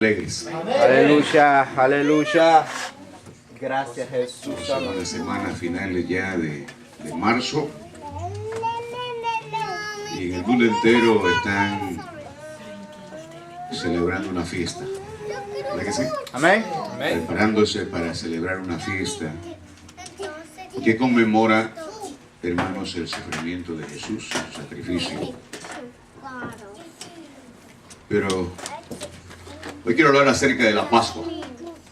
alegres. Aleluya, aleluya. Gracias, Jesús. Son las semanas finales ya de marzo. Y en el mundo entero están celebrando una fiesta. ¿Verdad que sí? Amén. Preparándose para celebrar una fiesta que conmemora, hermanos, el sufrimiento de Jesús, su sacrificio. Pero hoy quiero hablar acerca de la Pascua.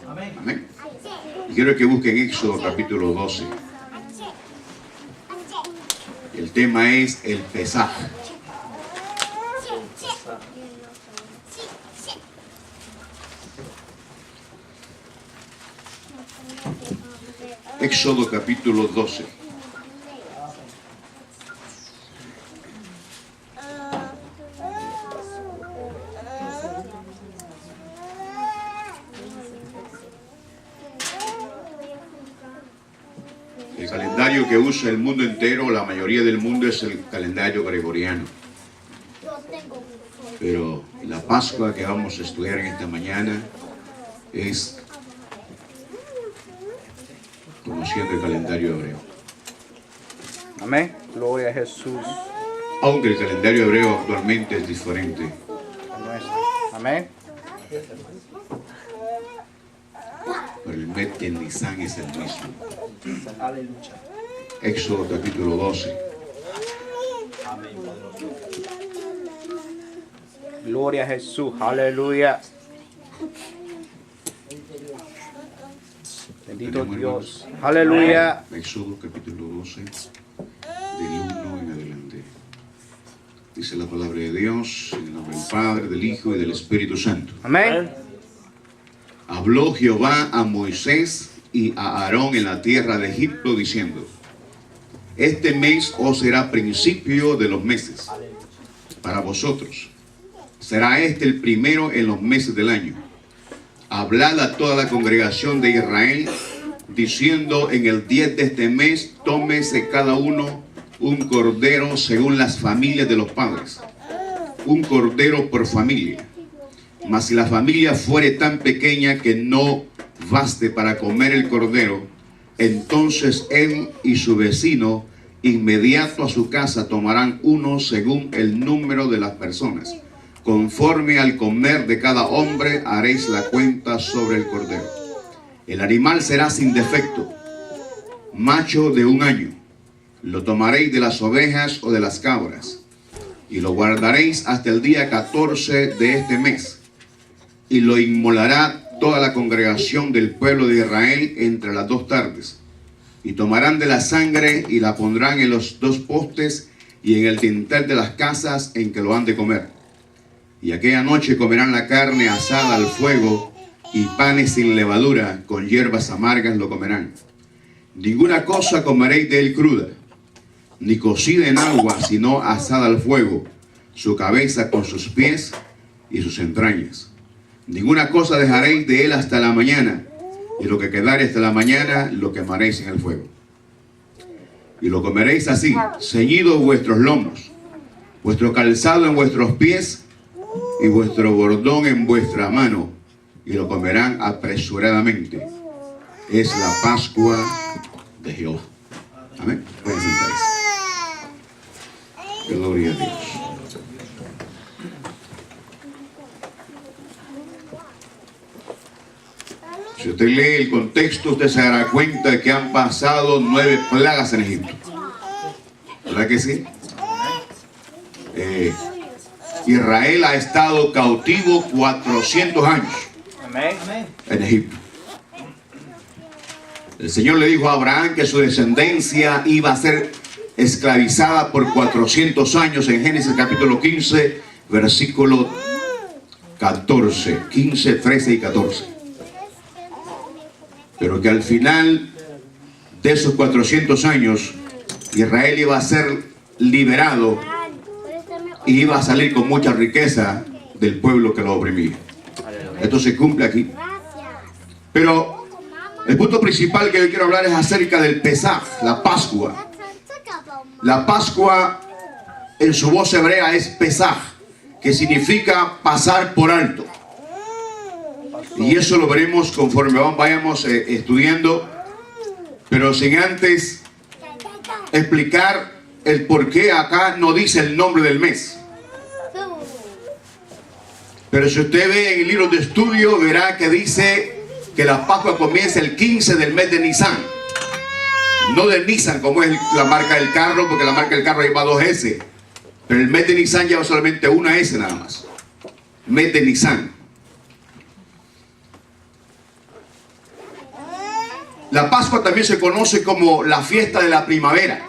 Amén. Y quiero que busquen Éxodo capítulo 12. El tema es el Pesaj. Éxodo capítulo 12. El calendario que usa el mundo entero, la mayoría del mundo, es el calendario gregoriano. Pero la Pascua que vamos a estudiar en esta mañana es conociendo el calendario hebreo. Amén. Gloria a Jesús. Aunque el calendario hebreo actualmente es diferente. Amén. Pero el Met y el Nisan es el mismo. Aleluya. Éxodo capítulo 12. Gloria a Jesús. Aleluya. Bendito Dios. Aleluya. Éxodo capítulo 12, del 1 en adelante. Dice la palabra de Dios, en el nombre del Padre, del Hijo y del Espíritu Santo. Amén. Habló Jehová a Moisés y a Aarón en la tierra de Egipto, diciendo: este mes os será principio de los meses para vosotros. Será este el primero en los meses del año. Hablad a toda la congregación de Israel, diciendo: en el 10 de este mes, tómese cada uno un cordero según las familias de los padres, un cordero por familia. Mas si la familia fuere tan pequeña que no baste para comer el cordero, entonces él y su vecino inmediato a su casa tomarán uno según el número de las personas. Conforme al comer de cada hombre haréis la cuenta sobre el cordero. El animal será sin defecto, macho de 1 año. Lo tomaréis de las ovejas o de las cabras, y lo guardaréis hasta el día 14 de este mes, y lo inmolará toda la congregación del pueblo de Israel entre las 2 tardes. Y tomarán de la sangre y la pondrán en los 2 postes y en el dintel de las casas en que lo han de comer. Y aquella noche comerán la carne asada al fuego, y panes sin levadura, con hierbas amargas lo comerán. Ninguna cosa comeréis de él cruda, ni cocida en agua, sino asada al fuego, su cabeza con sus pies y sus entrañas. Ninguna cosa dejaréis de él hasta la mañana, y lo que quedare hasta la mañana lo quemaréis en el fuego. Y lo comeréis así, ceñidos vuestros lomos, vuestro calzado en vuestros pies, y vuestro bordón en vuestra mano, y lo comerán apresuradamente. Es la Pascua de Jehová. Amén. Pueden sentarse. Gloria a Dios. Si usted lee el contexto, usted se dará cuenta que han pasado 9 plagas en Egipto. ¿Verdad que sí? Israel ha estado cautivo 400 años en Egipto. El Señor le dijo a Abraham que su descendencia iba a ser esclavizada por 400 años en Génesis capítulo 15, versículo 14, 15, 13 y 14. Pero que al final de esos 400 años, Israel iba a ser liberado y iba a salir con mucha riqueza del pueblo que lo oprimía. Esto se cumple aquí. Pero el punto principal que yo quiero hablar es acerca del Pesaj, la Pascua. La Pascua en su voz hebrea es Pesaj, que significa pasar por alto. Y eso lo veremos conforme vayamos estudiando, pero sin antes explicar el por qué acá no dice el nombre del mes. Pero si usted ve en el libro de estudio, verá que dice que la Pascua comienza el 15 del mes de Nisan. No de Nissan, como es la marca del carro, porque la marca del carro lleva 2 S. Pero el mes de Nisan lleva solamente una S nada más. Mes de Nisan. La Pascua también se conoce como la fiesta de la primavera,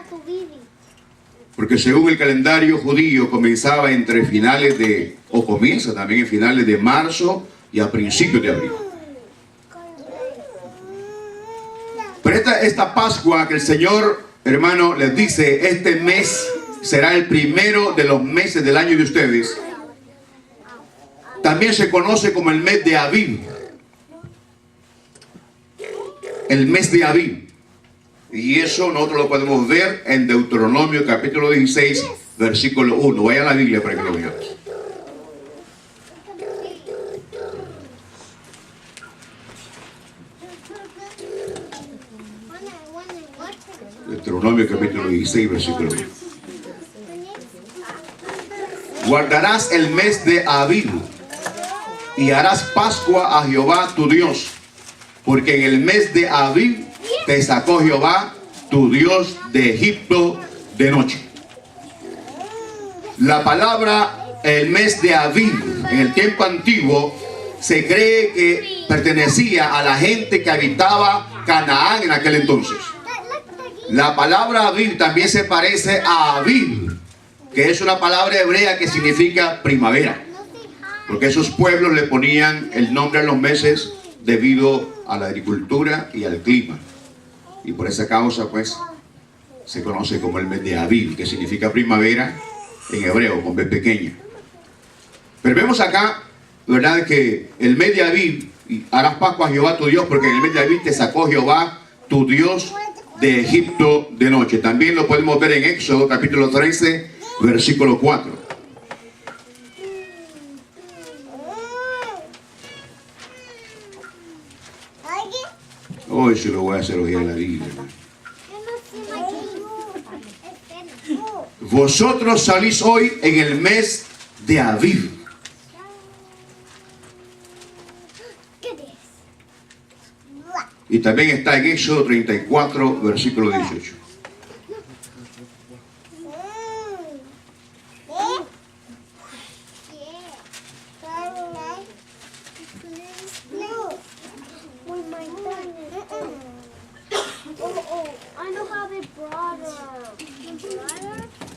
porque según el calendario judío comenzaba entre finales de, o comienza también en finales de marzo y a principios de abril. Pero esta Pascua que el Señor, hermano, les dice, este mes será el primero de los meses del año de ustedes, también se conoce como el mes de Aviv. El mes de Aviv. Y eso nosotros lo podemos ver en Deuteronomio capítulo 16, versículo 1. Vaya a la Biblia para que lo veamos. Deuteronomio capítulo 16, versículo 1. Guardarás el mes de Aviv y harás Pascua a Jehová tu Dios, porque en el mes de Aviv te sacó Jehová tu Dios de Egipto de noche. La palabra el mes de Aviv en el tiempo antiguo se cree que pertenecía a la gente que habitaba Canaán en aquel entonces. La palabra Aviv también se parece a Aviv, que es una palabra hebrea que significa primavera, porque esos pueblos le ponían el nombre a los meses debido a la agricultura y al clima. Y por esa causa, pues, se conoce como el mes de Aviv, que significa primavera en hebreo, con B pequeña. Pero vemos acá, ¿verdad?, que el mes de Aviv, y harás Pascua a Jehová tu Dios, porque en el mes de Aviv te sacó Jehová tu Dios de Egipto de noche. También lo podemos ver en Éxodo capítulo 13, versículo 4. Hoy se lo voy a hacer hoy en la Biblia. Vosotros salís hoy en el mes de Aviv. Y también está en Éxodo 34, versículo 18.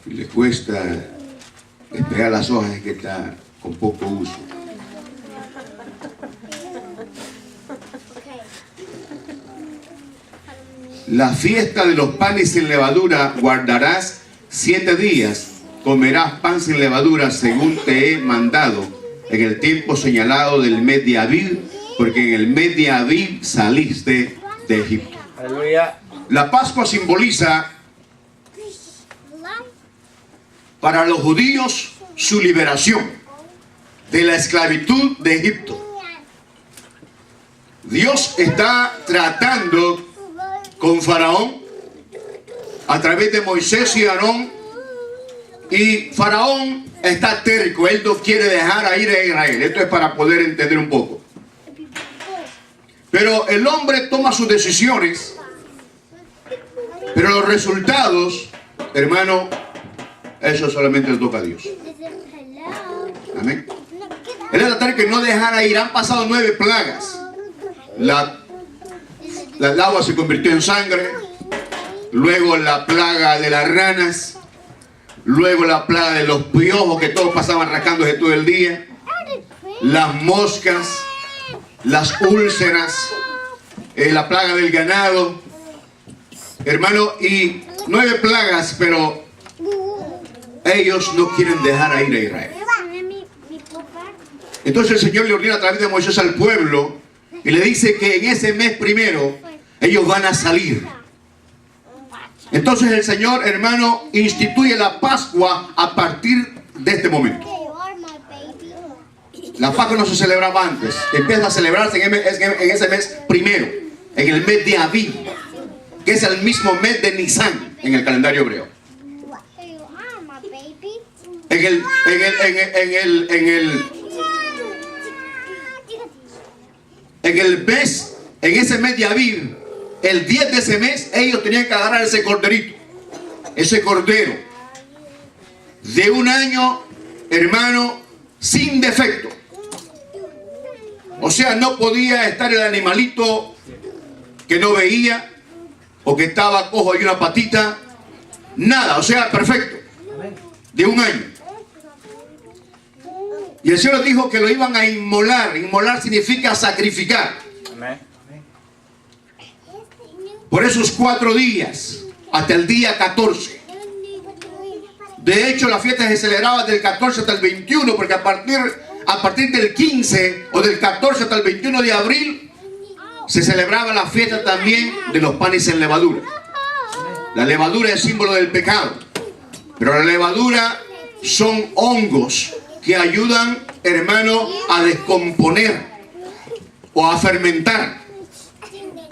Y le cuesta despegar las hojas que está con poco uso. La fiesta de los panes sin levadura guardarás 7 días. Comerás pan sin levadura según te he mandado en el tiempo señalado del mes de Aviv, porque en el mes de Aviv saliste de Egipto. Aleluya. La Pascua simboliza para los judíos su liberación de la esclavitud de Egipto. Dios está tratando con Faraón a través de Moisés y Aarón, y Faraón está terco, él no quiere dejar ir a Israel. Esto es para poder entender un poco. Pero el hombre toma sus decisiones, pero los resultados, hermano, eso solamente le toca a Dios. Amén. Él es tratar que no dejara ir. Han pasado 9 plagas. El agua se convirtió en sangre. Luego la plaga de las ranas. Luego la plaga de los piojos, que todos pasaban rascándose todo el día. Las moscas. Las úlceras. La plaga del ganado. Hermano, y 9 plagas, pero ellos no quieren dejar ir a Israel. Entonces el Señor le ordena a través de Moisés al pueblo y le dice que en ese mes primero ellos van a salir. Entonces el Señor, hermano, instituye la Pascua a partir de este momento. La Pascua no se celebraba antes. Empieza a celebrarse en ese mes primero, en el mes de Aviv, que es el mismo mes de Nisan en el calendario hebreo. En ese mes de Aviv, el 10 de ese mes, ellos tenían que agarrar ese corderito, ese cordero de un año, hermano, sin defecto. O sea, no podía estar el animalito que no veía o que estaba cojo y una patita, nada, o sea, perfecto, de un año. Y el Señor dijo que lo iban a inmolar. Inmolar significa sacrificar. Por esos 4 días, hasta el día 14. De hecho, la fiesta se celebraba del 14 hasta el 21, porque a partir del 15 o del 14 hasta el 21 de abril, se celebraba la fiesta también de los panes en levadura. La levadura es símbolo del pecado, pero la levadura son hongos que ayudan, hermano, a descomponer o a fermentar,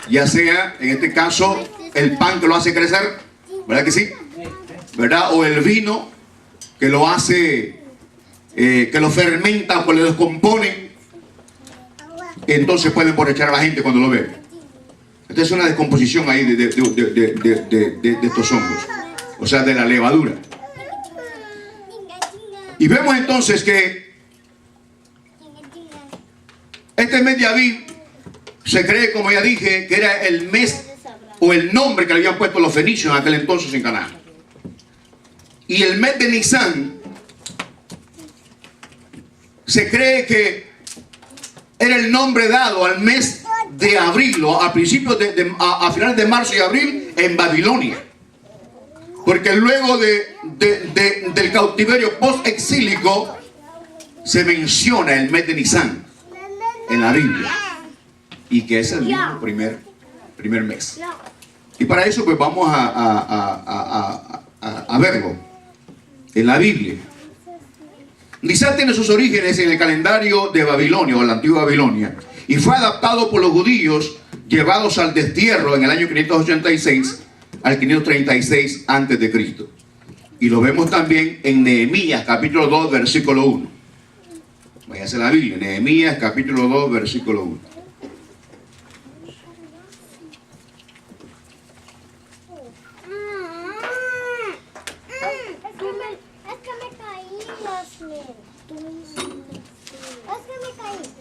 ya sea, en este caso, el pan que lo hace crecer, ¿verdad que sí? ¿Verdad? O el vino que lo hace, que lo fermenta o le descompone. Entonces pueden emborrachar a la gente cuando lo ve. Esta es una descomposición ahí de estos hongos, o sea, de la levadura. Y vemos entonces que este mes de Aviv se cree, como ya dije, que era el mes o el nombre que le habían puesto los fenicios en aquel entonces en Canaán. Y el mes de Nisan se cree que era el nombre dado al mes de abril, o a principios a finales de marzo y abril en Babilonia. Porque luego del cautiverio post-exílico se menciona el mes de Nisan en la Biblia, y que es el mismo primer mes. Y para eso pues vamos a verlo en la Biblia. Nisan tiene sus orígenes en el calendario de Babilonia, o la antigua Babilonia, y fue adaptado por los judíos llevados al destierro en el año 586 al 536 antes de Cristo. Y lo vemos también en Nehemías capítulo 2 versículo 1. Váyase a la Biblia, Nehemías capítulo 2 versículo 1.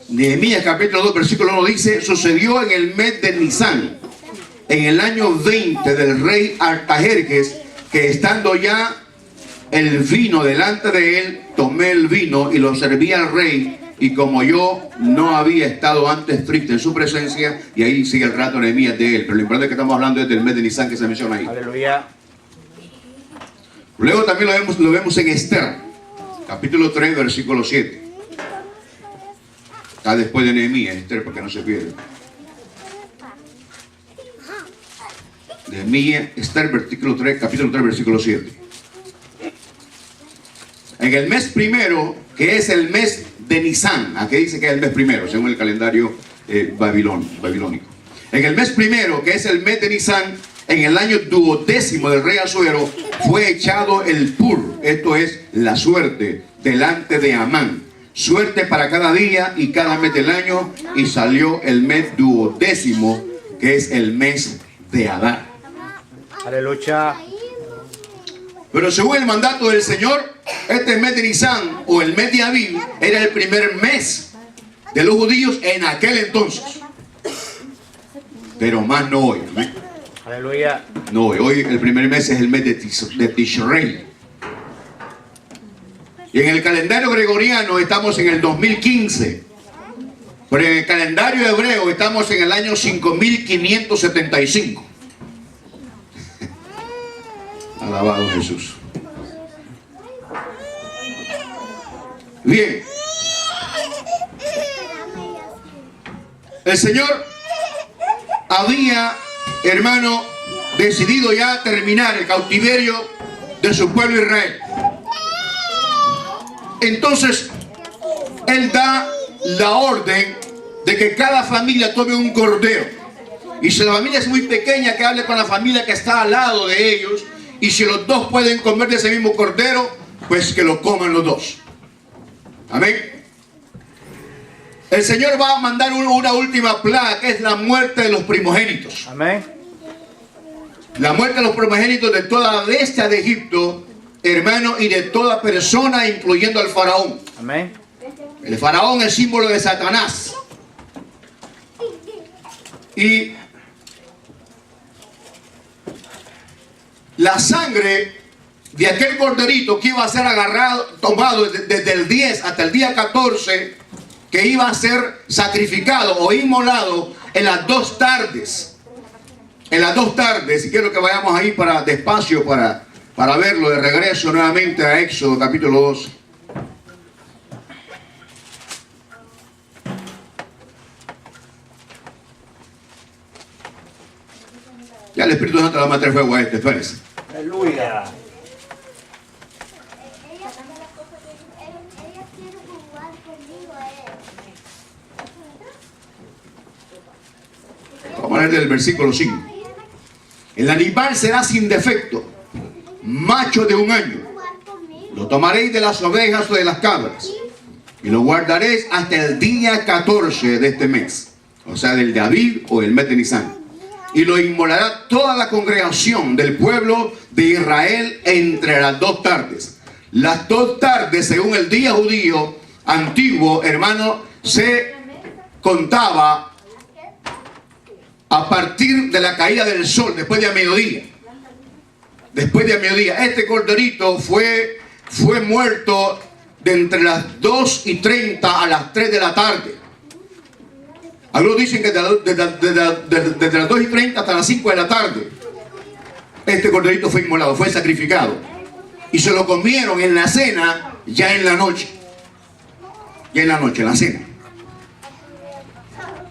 Nehemías capítulo 2 versículo 1 dice: sucedió en el mes de Nisan, en el año 20 del rey Artajerjes, que estando ya el vino delante de él, tomé el vino y lo serví al rey, y como yo no había estado antes triste en su presencia. Y ahí sigue el rato Nehemías de él, pero lo importante es que estamos hablando es del mes de Nisan que se menciona ahí. Aleluya. Luego también lo vemos en Esther capítulo 3 versículo 7. Está después de Nehemías, Esther, porque no se pierde. Nehemías, Esther, capítulo 3, versículo 7. En el mes primero, que es el mes de Nisan, aquí dice que es el mes primero, según el calendario babilónico. En el mes primero, que es el mes de Nisan, en el año 12º del rey Asuero, fue echado el pur, esto es la suerte, delante de Amán. Suerte para cada día y cada mes del año, y salió el mes 12º, que es el mes de Adar. Aleluya. Pero según el mandato del Señor, este mes de Nisan o el mes de Aviv era el primer mes de los judíos en aquel entonces. Pero más no hoy. ¿No? Aleluya. No, hoy el primer mes es el mes de Tishrei. Y en el calendario gregoriano estamos en el 2015. Pero en el calendario hebreo estamos en el año 5575. Alabado Jesús. Bien. El Señor había, hermano, decidido ya terminar el cautiverio de su pueblo Israel. Entonces, Él da la orden de que cada familia tome un cordero. Y si la familia es muy pequeña, que hable con la familia que está al lado de ellos. Y si los dos pueden comer de ese mismo cordero, pues que lo coman los dos. Amén. El Señor va a mandar una última plaga, que es la muerte de los primogénitos. Amén. La muerte de los primogénitos de toda la bestia de Egipto, hermano, y de toda persona, incluyendo al faraón. Amén. El faraón es símbolo de Satanás. Y la sangre de aquel corderito que iba a ser agarrado, tomado desde el 10 hasta el día 14, que iba a ser sacrificado o inmolado en las 2 tardes. En las 2 tardes, y quiero que vayamos ahí despacio para verlo de regreso nuevamente a Éxodo capítulo 12. Ya el Espíritu Santo le va a meter fuego a este, espérense. Aleluya. Vamos a leer del versículo 5. El animal será sin defecto, macho de 1 año. Lo tomaréis de las ovejas o de las cabras, y lo guardaréis hasta el día 14 de este mes, o sea, del de Aviv o el mes de Nisan. Y lo inmolará toda la congregación del pueblo de Israel entre las 2 tardes. Las 2 tardes, según el día judío antiguo, hermano, se contaba a partir de la caída del sol, después de mediodía. Después de mediodía. Este corderito fue muerto de entre las 2:30 a las 3 de la tarde. Algunos dicen que desde las 2:30 hasta las 5 de la tarde este corderito fue inmolado, fue sacrificado. Y se lo comieron en la cena, ya en la noche. Ya en la noche, en la cena.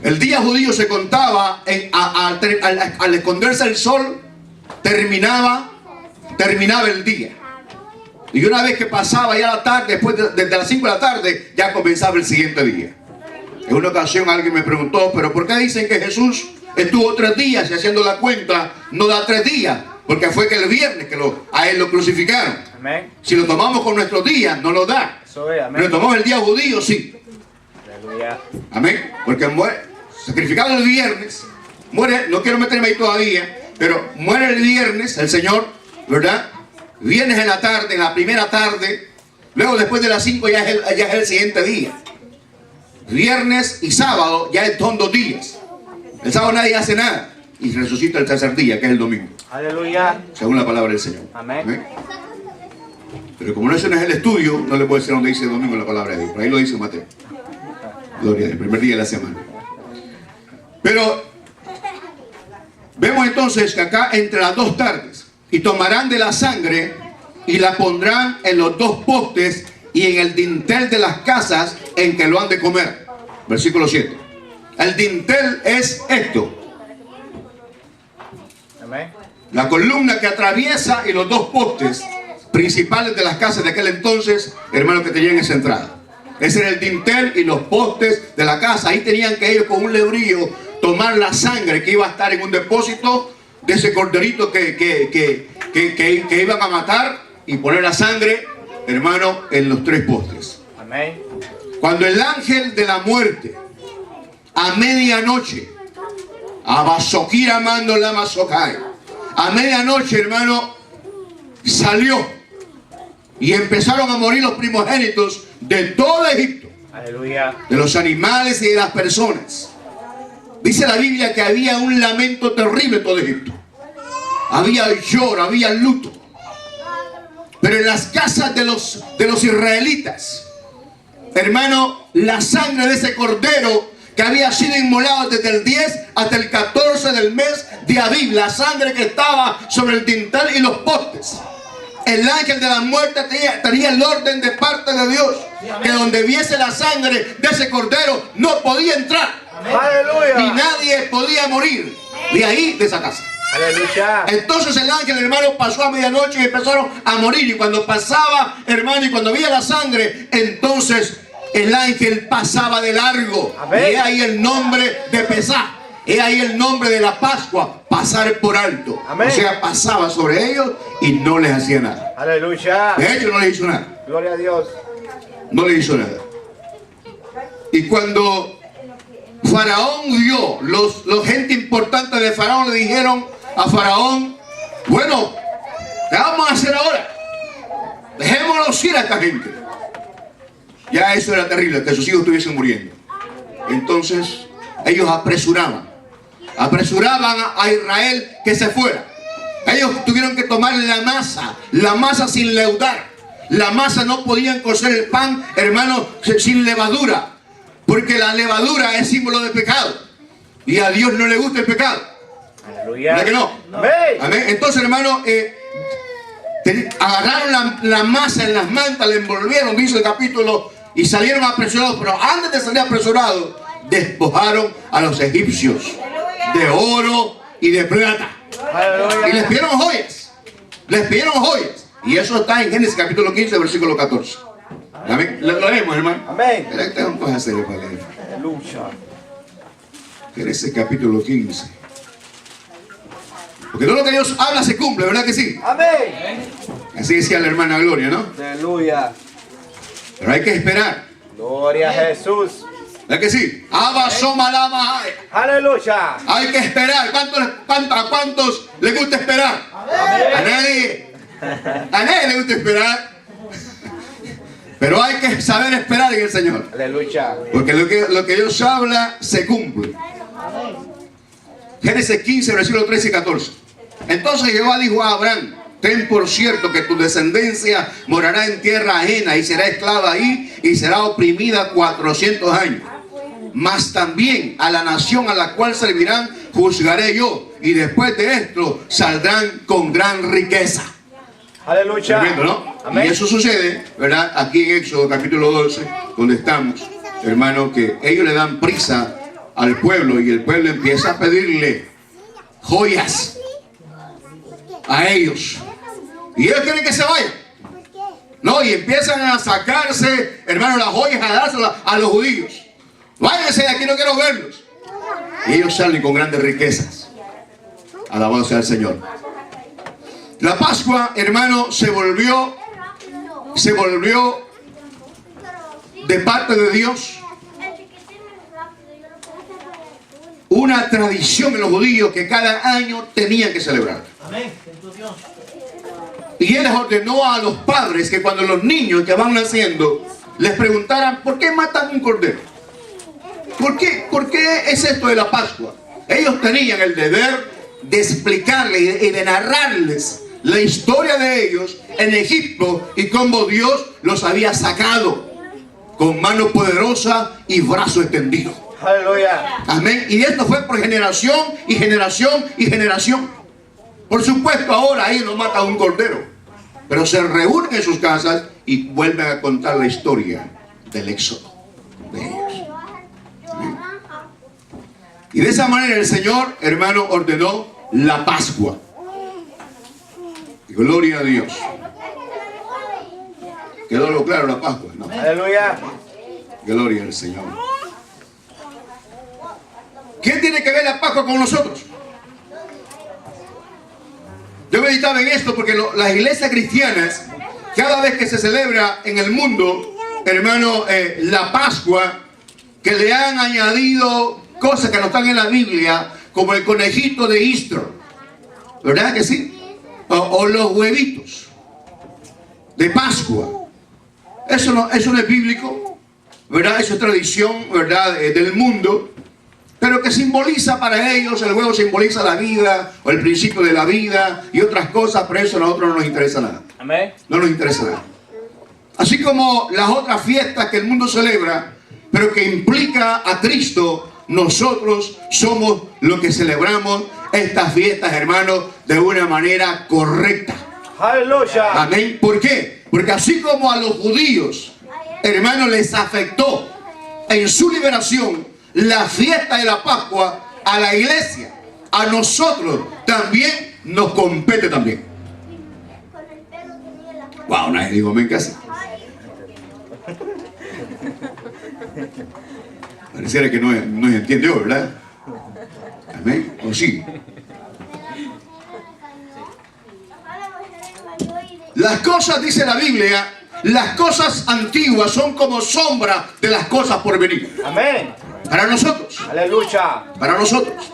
El día judío se contaba, al esconderse el sol, terminaba el día. Y una vez que pasaba ya la tarde, después desde las 5 de la tarde, ya comenzaba el siguiente día. En una ocasión alguien me preguntó, pero ¿por qué dicen que Jesús estuvo 3 días y haciendo la cuenta no da 3 días? Porque fue que el viernes que a él lo crucificaron. Amén. Si lo tomamos con nuestros días, no lo da. Eso es, amén. Lo tomamos el día judío, sí. Aleluya. Amén. Porque muere, sacrificado el viernes, muere, no quiero meterme ahí todavía, pero muere el viernes el Señor, ¿verdad? Viernes en la tarde, en la primera tarde, luego después de las 5 ya es el siguiente día. Viernes y sábado ya son 2 días. El sábado nadie hace nada y resucita el tercer día, que es el domingo. Aleluya. Según la palabra del Señor. Amén. Amén. Pero como ese no es el estudio, no le puedo decir dónde dice el domingo la palabra de Dios. Por ahí lo dice Mateo. Gloria, el primer día de la semana. Pero vemos entonces que acá entre las 2 tardes, y tomarán de la sangre y la pondrán en los 2 postes y en el dintel de las casas en que lo han de comer. Versículo 7. El dintel es esto: Amén. la columna que atraviesa y los 2 postes principales de las casas de aquel entonces, hermanos, que tenían esa entrada. Ese era el dintel y los postes de la casa. Ahí tenían que ellos con un lebrillo tomar la sangre que iba a estar en un depósito de ese corderito que iban a matar, y poner la sangre, hermano, en los 3 postes. Amén. Cuando el ángel de la muerte a medianoche, a medianoche, hermano, salió y empezaron a morir los primogénitos de todo Egipto, Aleluya. de los animales y de las personas. Dice la Biblia que había un lamento terrible en todo Egipto. Había lloro, había luto. Pero en las casas de los israelitas, hermano, la sangre de ese cordero que había sido inmolado desde el 10 hasta el 14 del mes de Aviv, la sangre que estaba sobre el dintel y los postes. El ángel de la muerte tenía el orden de parte de Dios, que donde viese la sangre de ese cordero no podía entrar. Aleluya. Ni nadie podía morir de ahí, de esa casa. Aleluya. Entonces el ángel, hermano, pasó a medianoche y empezaron a morir. Y cuando pasaba, hermano, y cuando veía la sangre, entonces el ángel pasaba de largo. Amén. Y he ahí el nombre de Pesaj. He ahí el nombre de la Pascua, pasar por alto. Amén. O sea, pasaba sobre ellos y no les hacía nada. Aleluya. De hecho, no les hizo nada. Gloria a Dios. No les hizo nada. Y cuando Faraón vio, los gente importante de Faraón le dijeron a Faraón: bueno, ¿qué vamos a hacer ahora? Dejémonos ir a esta gente. Ya eso era terrible, que sus hijos estuviesen muriendo. Entonces ellos apresuraban a Israel que se fuera. Ellos tuvieron que tomar la masa sin leudar. La masa no podían cocer el pan, hermano, sin levadura, porque la levadura es símbolo de pecado y a Dios no le gusta el pecado. Aleluya. ¿Verdad que no? Amén. Amén. Entonces, hermano, agarraron la masa en las mantas, la envolvieron, dice el capítulo, y salieron apresurados. Pero antes de salir apresurados, despojaron a los egipcios de oro y de plata. Aleluya. Y les pidieron joyas. Les pidieron joyas. Y eso está en Génesis capítulo 15, versículo 14. Amén. Lo leemos, hermano. Amén. Pero esta es una cosa seria para leer. Aleluya. Génesis capítulo 15. Porque todo lo que Dios habla se cumple, ¿verdad que sí? Amén. Así decía la hermana Gloria, ¿no? Aleluya. Pero hay que esperar. Gloria a Jesús. ¿Verdad que sí? Aleluya. Hay que esperar. ¿A cuántos les gusta esperar? A nadie. A nadie le gusta esperar. Pero hay que saber esperar en el Señor. Aleluya. Porque lo que Dios habla se cumple. Génesis 15, versículos 13 y 14. Entonces Jehová dijo a Abraham: ten por cierto que tu descendencia morará en tierra ajena y será esclava ahí y será oprimida 400 años. Mas también a la nación a la cual servirán juzgaré yo, y después de esto saldrán con gran riqueza. Aleluya. Tremendo, ¿no? Amén. Y eso sucede, ¿verdad? Aquí en Éxodo capítulo 12, donde estamos, hermano, que ellos le dan prisa al pueblo y el pueblo empieza a pedirle joyas a ellos. Y ellos quieren que se vayan. No, y empiezan a sacarse, hermano, las joyas, a dárselas a los judíos. Váyanse de aquí, no quiero verlos. Y ellos salen con grandes riquezas. Alabado sea el Señor. La Pascua, hermano, se volvió de parte de Dios una tradición en los judíos que cada año tenían que celebrar. Y Él les ordenó a los padres que cuando los niños que van naciendo les preguntaran: ¿por qué matan un cordero? ¿Por qué es esto de la Pascua? Ellos tenían el deber de explicarles y de narrarles la historia de ellos en Egipto y cómo Dios los había sacado con mano poderosa y brazo extendido. Aleluya. Amén. Y esto fue por generación y generación y generación. Por supuesto, ahora ellos no matan un cordero, pero se reúnen en sus casas y vuelven a contar la historia del éxodo de ellos. Amén. Y de esa manera el Señor, hermano, ordenó la Pascua. Gloria a Dios. ¿Quedó lo claro la Pascua? No. Aleluya. Gloria al Señor. ¿Qué tiene que ver la Pascua con nosotros? Yo meditaba en esto porque las iglesias cristianas, cada vez que se celebra en el mundo, hermano, la Pascua, que le han añadido cosas que no están en la Biblia, como el conejito de Easter, ¿verdad que sí? O los huevitos de Pascua. Eso no es bíblico, ¿verdad? Eso es tradición, ¿verdad? Del mundo. Pero que simboliza para ellos, el huevo simboliza la vida, o el principio de la vida, y otras cosas, pero eso a nosotros no nos interesa nada. Amén. No nos interesa nada. Así como las otras fiestas que el mundo celebra, pero que implica a Cristo, nosotros somos los que celebramos estas fiestas, hermanos, de una manera correcta. Aleluya. Amén. ¿Por qué? Porque así como a los judíos, hermanos, les afectó en su liberación la fiesta de la Pascua, a la iglesia, a nosotros también nos compete también. Wow, nadie dijo amén casi. Pareciera que no se entendió, ¿verdad? Amén. ¿O sí? Las cosas, dice la Biblia, las cosas antiguas son como sombra de las cosas por venir. Amén. Para nosotros. Aleluya. Para nosotros.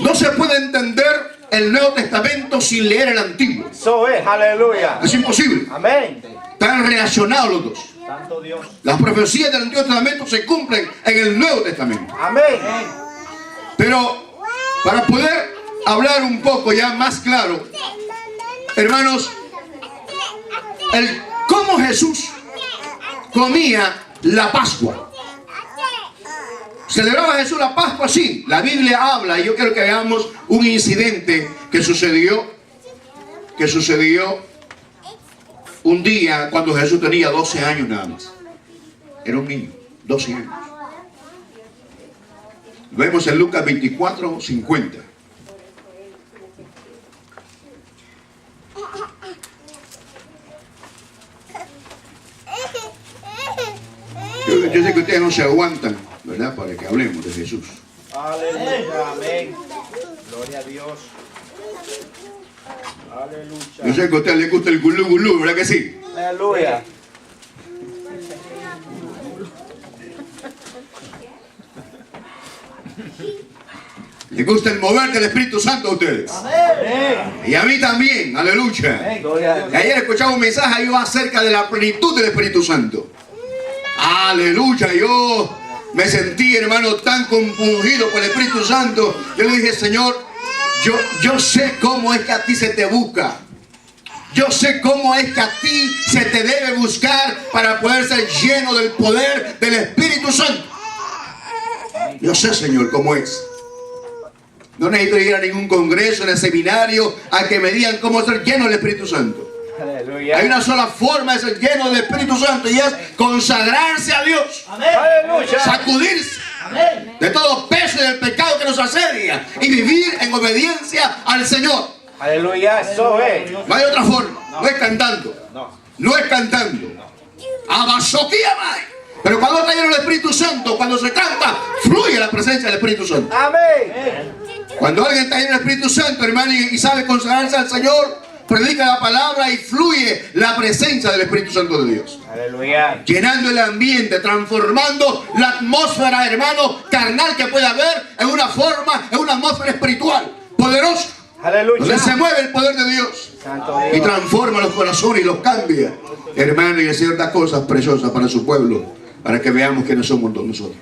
No se puede entender el Nuevo Testamento sin leer el Antiguo. Eso es. Aleluya. Es imposible. Amén. Están relacionados los dos. Santo Dios. Las profecías del Antiguo Testamento se cumplen en el Nuevo Testamento. Amén. Pero para poder hablar un poco ya más claro, hermanos, cómo Jesús comía la Pascua. ¿Celebraba Jesús la Pascua? Sí. La Biblia habla, y yo quiero que veamos un incidente que sucedió un día cuando Jesús tenía 12 años nada más. Era un niño, 12 años. Vemos en Lucas 24, 50. Yo sé que ustedes no se aguantan, ¿verdad? Para que hablemos de Jesús. Aleluya. Amén. Gloria a Dios. Aleluya. Yo sé que a ustedes les gusta el gulú gulú, ¿verdad que sí? Aleluya. Les gusta el mover del Espíritu Santo a ustedes. Amén. Y a mí también, aleluya. Amén. Gloria a Y Dios. ayer escuchaba un mensaje ahí acerca de la plenitud del Espíritu Santo. Aleluya, yo me sentí, hermano, tan compungido por el Espíritu Santo. Yo le dije, Señor, yo sé cómo es que a ti se te busca. Yo sé cómo es que a ti se te debe buscar para poder ser lleno del poder del Espíritu Santo. Yo sé, Señor, cómo es. No necesito ir a ningún congreso, en el seminario, a que me digan cómo ser lleno del Espíritu Santo. Aleluya. Hay una sola forma de ser lleno del Espíritu Santo y es consagrarse a Dios. Aleluya. Sacudirse de todo peso y del pecado que nos asedia y vivir en obediencia al Señor. Aleluya. Eso es. No hay otra forma. No es cantando. No. No es cantando. Abasoquía, madre. Pero cuando está lleno del Espíritu Santo, cuando se canta, fluye la presencia del Espíritu Santo. Amén. Cuando alguien está lleno del Espíritu Santo, hermano, y sabe consagrarse al Señor, predica la palabra y fluye la presencia del Espíritu Santo de Dios. Aleluya. Llenando el ambiente, transformando la atmósfera, hermano, carnal que puede haber en una forma, en una atmósfera espiritual, poderosa, Aleluya. donde se mueve el poder de Dios Santo y Dios. transforma los corazones y los cambia, hermano, y hace ciertas cosas preciosas para su pueblo, para que veamos que no somos nosotros.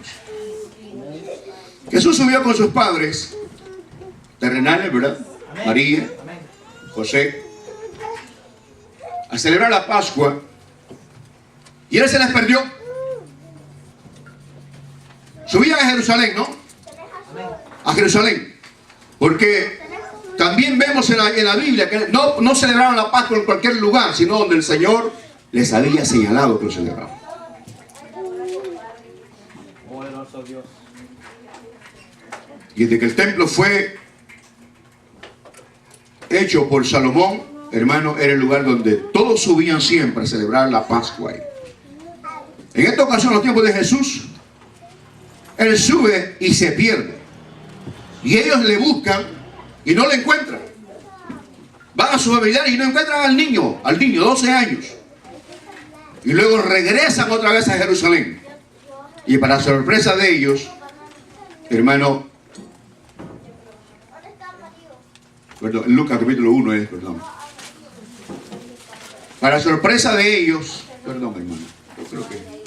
Jesús subió con sus padres terrenales, ¿verdad? María, José, a celebrar la Pascua, y él se les perdió. Subían a Jerusalén, ¿no? A Jerusalén, porque también vemos en la Biblia que no celebraron la Pascua en cualquier lugar, sino donde el Señor les había señalado que lo celebraban. Poderoso Dios. Y desde que el templo fue hecho por Salomón, hermano, era el lugar donde todos subían siempre a celebrar la Pascua. En esta ocasión, en los tiempos de Jesús, él sube y se pierde. Y ellos le buscan y no le encuentran. Van a su familiar y no encuentran al niño, 12 años. Y luego regresan otra vez a Jerusalén. Y para sorpresa de ellos, hermano, perdón, Lucas capítulo 1 es, perdón. Para sorpresa de ellos, perdón, hermano, yo creo que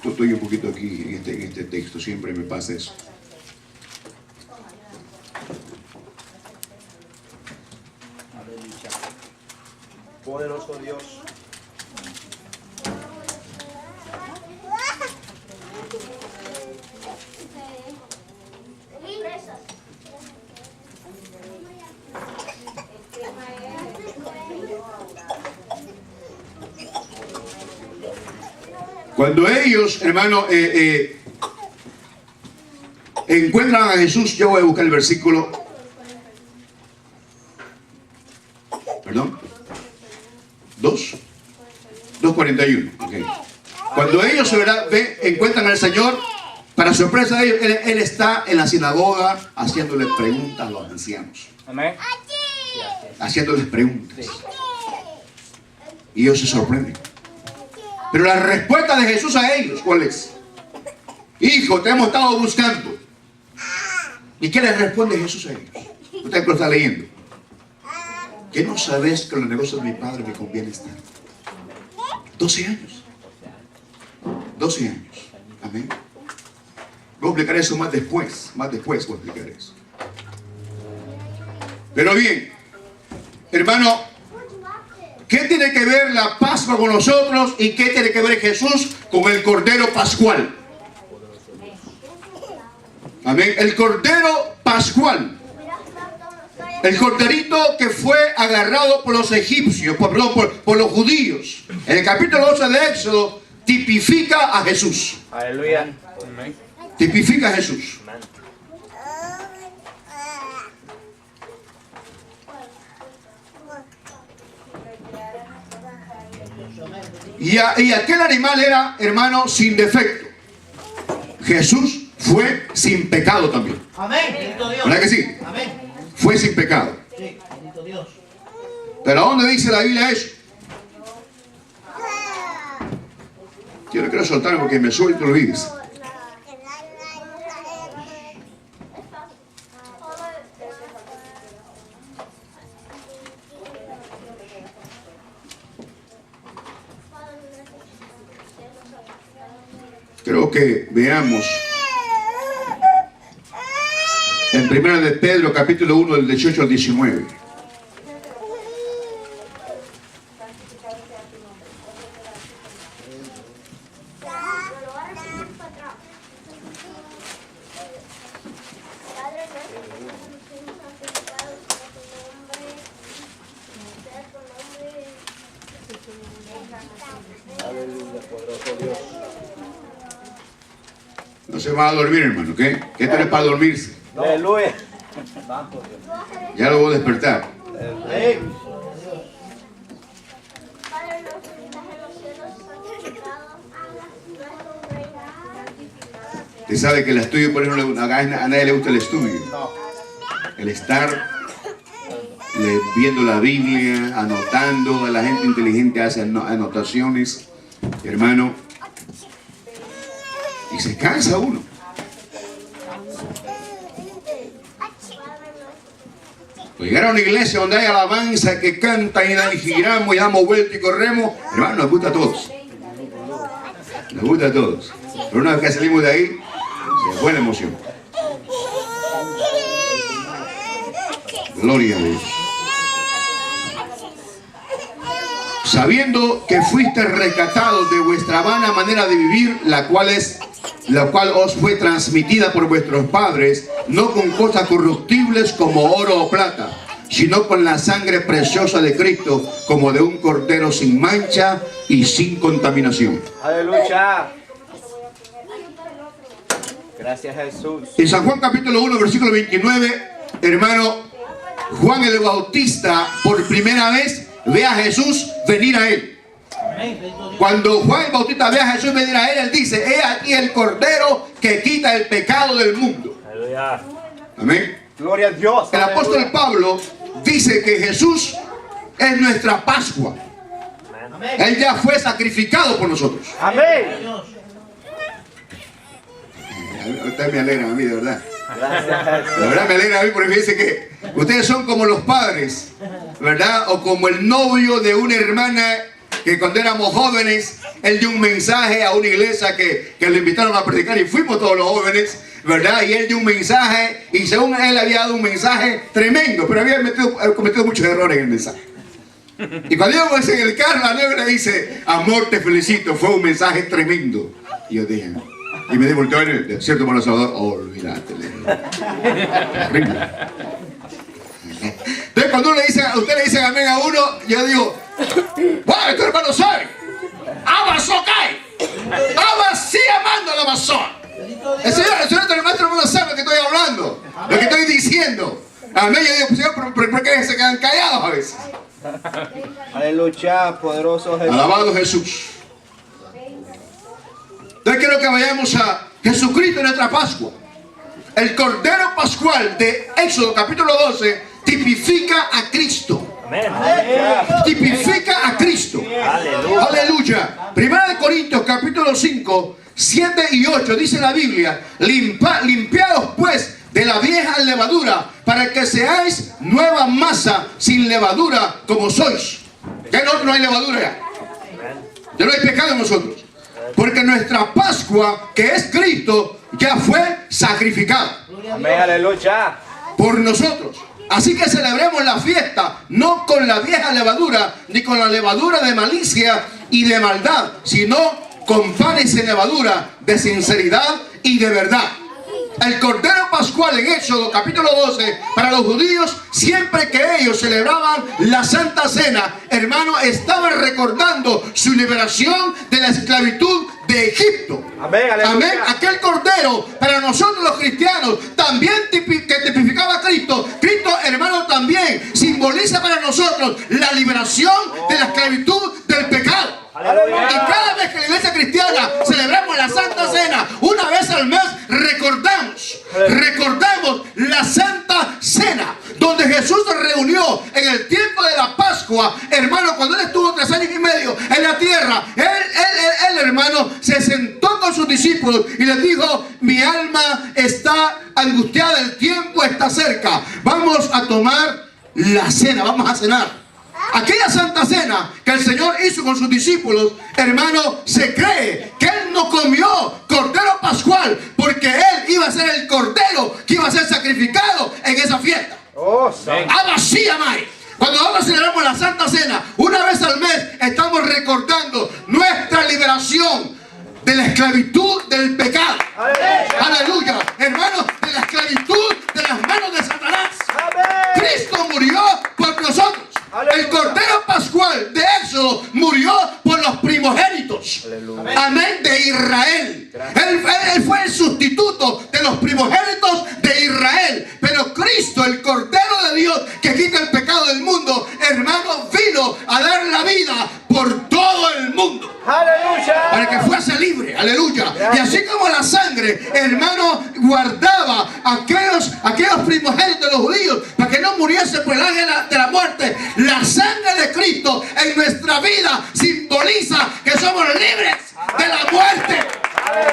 estoy un poquito aquí en este texto, siempre me pasa eso. Poderoso Dios. Cuando ellos, hermano, encuentran a Jesús, yo voy a buscar el versículo. Perdón. 41. Okay. Cuando ellos encuentran al Señor, para sorpresa de ellos, él está en la sinagoga haciéndole preguntas a los ancianos. Amén. Haciéndoles preguntas. Y ellos se sorprenden. Pero la respuesta de Jesús a ellos, ¿cuál es? Hijo, te hemos estado buscando. ¿Y qué les responde Jesús a ellos? Usted lo está leyendo. ¿Qué no sabes que en los negocios de mi padre me conviene estar? 12 años. 12 años. Amén. Voy a explicar eso más después. Más después voy a explicar eso. Pero bien, hermano, ¿qué tiene que ver la Pascua con nosotros y qué tiene que ver Jesús con el Cordero Pascual? Amén. El Cordero Pascual. El corderito que fue agarrado por los egipcios, por los judíos. En el capítulo 12 de Éxodo tipifica a Jesús. Aleluya. Tipifica a Jesús. Y aquel animal era, hermano, sin defecto. Jesús fue sin pecado también. Amén. Bendito Dios. ¿Verdad que sí? Amén. Fue sin pecado. Sí, bendito Dios. ¿Pero a dónde dice la Biblia eso? Yo no quiero soltarme porque me suelto los vídeos. Creo que veamos en 1 de Pedro capítulo 1 del 18 al 19. No se va a dormir, hermano, ¿qué? ¿Qué esto no es para dormirse? Aleluya. Ya lo voy a despertar. Usted sabe que el estudio, por ejemplo, a nadie le gusta el estudio. El estar viendo la Biblia, anotando, a la gente inteligente hace anotaciones, hermano, y se cansa uno. Pues llegar a una iglesia donde hay alabanza, que cantan y giramos y damos vuelta y corremos, hermano, nos gusta a todos. Nos gusta a todos. Pero una vez que salimos de ahí, se fue la emoción. Gloria a Dios. Sabiendo que fuiste rescatados de vuestra vana manera de vivir, la cual os fue transmitida por vuestros padres, no con cosas corruptibles como oro o plata, sino con la sangre preciosa de Cristo, como de un cordero sin mancha y sin contaminación. Aleluya. Gracias, Jesús. En San Juan capítulo 1, versículo 29, hermano, Juan el Bautista por primera vez ve a Jesús venir a él. Cuando Juan el Bautista ve a Jesús venir a él, él dice: he aquí el cordero que quita el pecado del mundo. Aleluya. Amén. Gloria a Dios. El apóstol Pablo dice que Jesús es nuestra Pascua. Amén. Él ya fue sacrificado por nosotros. Amén. Usted me alegra a mí, de verdad. Gracias, Jesús. La verdad me alegra a mí porque dice que ustedes son como los padres, ¿verdad? O como el novio de una hermana que cuando éramos jóvenes, él dio un mensaje a una iglesia que lo invitaron a predicar y fuimos todos los jóvenes, ¿verdad? Y él dio un mensaje y según él había dado un mensaje tremendo, pero había cometido muchos errores en el mensaje. Y cuando íbamos en el carro, la negra dice: amor, te felicito, fue un mensaje tremendo. Y yo dije, y me devolvió, cierto, hermano Salvador, olvídate. Horrible. Entonces cuando usted le dice amén a uno, yo digo: wow, este hermano sabe. Amazon cae. Sí, amando la Amazon. El señor hermano sabe lo que estoy hablando, lo que estoy diciendo. Amén. Yo digo: pues, Señor, ¿por qué se quedan callados a veces? Aleluya, poderoso Jesús. Alabado Jesús. quiero que vayamos a Jesucristo en nuestra Pascua. El Cordero Pascual de Éxodo capítulo 12 tipifica a Cristo. Amén. Tipifica a Cristo. Aleluya. Aleluya. Primera de Corintios capítulo 5, 7 y 8 dice la Biblia: limpiaos pues de la vieja levadura, para que seáis nueva masa sin levadura como sois. Ya en nosotros no hay levadura ya. Ya no hay pecado en nosotros. Porque nuestra Pascua, que es Cristo, ya fue sacrificada Amén. Aleluya. por nosotros. Así que celebremos la fiesta no con la vieja levadura, ni con la levadura de malicia y de maldad, sino con panes de levadura, de sinceridad y de verdad. El Cordero Pascual en Éxodo capítulo 12, para los judíos, siempre que ellos celebraban la Santa Cena, hermano, estaban recordando su liberación de la esclavitud de Egipto. Amén, aleluya. Amén. Aquel Cordero, para nosotros los cristianos, también que tipificaba a Cristo. Cristo, hermano, también simboliza para nosotros la liberación de la esclavitud del pecado. Aleluya. Y cada vez que la iglesia cristiana celebramos la Santa Cena, una vez al mes recordamos la Santa Cena, donde Jesús se reunió en el tiempo de la Pascua, hermano, cuando Él estuvo 3 años y medio en la tierra. Él, hermano, se sentó con sus discípulos y les dijo: mi alma está angustiada, el tiempo está cerca, vamos a tomar la cena, vamos a cenar. Aquella Santa Cena que el Señor hizo con sus discípulos, hermano, se cree que Él no comió Cordero Pascual porque Él iba a ser el Cordero que iba a ser sacrificado en esa fiesta. Oh, sí. Así, amai. Cuando nosotros celebramos la Santa Cena, una vez al mes, estamos recordando nuestra liberación de la esclavitud del pecado. Aleluya. Hermanos, de la esclavitud de las manos de Satanás. Cristo murió por nosotros. El Cordero Pascual de Éxodo murió por los primogénitos. Amén, de Israel. Él fue el sustituto de los primogénitos de Israel. Pero Cristo, el Cordero de Dios que quita el pecado del mundo, hermano, vino a dar la vida por todo el mundo. Aleluya. Para que fuese libre, aleluya. Y así como la sangre, hermano, guardaba aquellos primogénitos de los judíos para que no muriese por el ángel de la muerte, la sangre de Cristo en nuestra vida simboliza que somos libres de la muerte.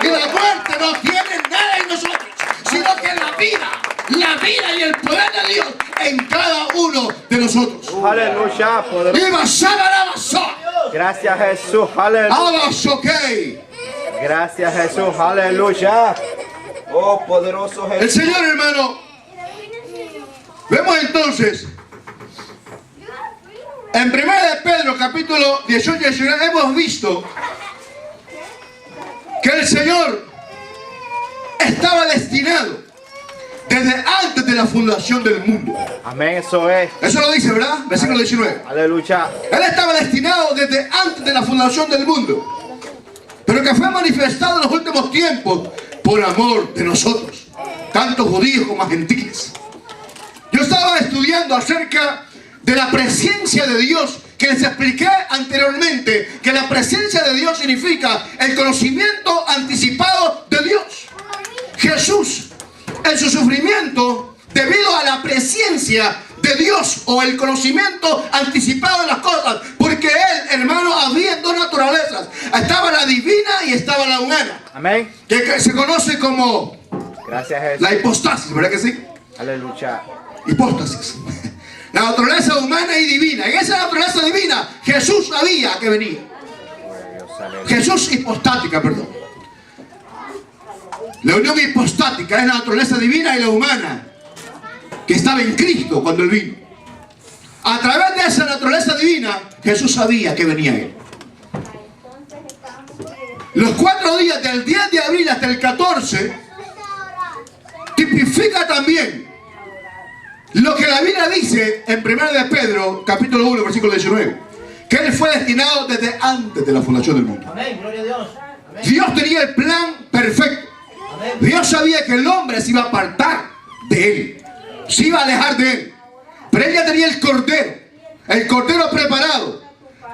Y la muerte no tiene nada en nosotros, sino que la vida y el poder de Dios en cada uno de nosotros. Aleluya. Poderoso. ¡Viva Shabarabasa! Gracias, Jesús. Aleluya. Abasokei. Gracias, Jesús. Aleluya. Oh, poderoso El Jesús. Señor, hermano, vemos entonces en 1 de Pedro capítulo 18 y 19 hemos visto que el Señor estaba destinado desde antes de la fundación del mundo. Amén, eso es. Eso lo dice, ¿verdad? Versículo 19. Aleluya. Él estaba destinado desde antes de la fundación del mundo, pero que fue manifestado en los últimos tiempos por amor de nosotros, tanto judíos como gentiles. Yo estaba estudiando acerca de la presencia de Dios, que les expliqué anteriormente, que la presencia de Dios significa el conocimiento anticipado de Dios. Jesús, en su sufrimiento, debido a la presencia de Dios o el conocimiento anticipado de las cosas, porque Él, hermano, había dos naturalezas. Estaba la divina y estaba la humana. Amén. Que se conoce como Gracias, Jesús. la hipostasis, ¿verdad que sí? Aleluya. Hipóstasis. La naturaleza humana y divina. En esa naturaleza divina, Jesús sabía que venía. Jesús hipostática, perdón. La unión hipostática es la naturaleza divina y la humana, que estaba en Cristo cuando Él vino. A través de esa naturaleza divina, Jesús sabía que venía Él. Los 4 días, del 10 de abril hasta el 14, tipifica también lo que la Biblia dice en 1 de Pedro, capítulo 1, versículo 19, que Él fue destinado desde antes de la fundación del mundo. Amén, gloria a Dios. Amén. Dios tenía el plan perfecto. Amén. Dios sabía que el hombre se iba a apartar de Él, se iba a alejar de Él, pero Él ya tenía el cordero preparado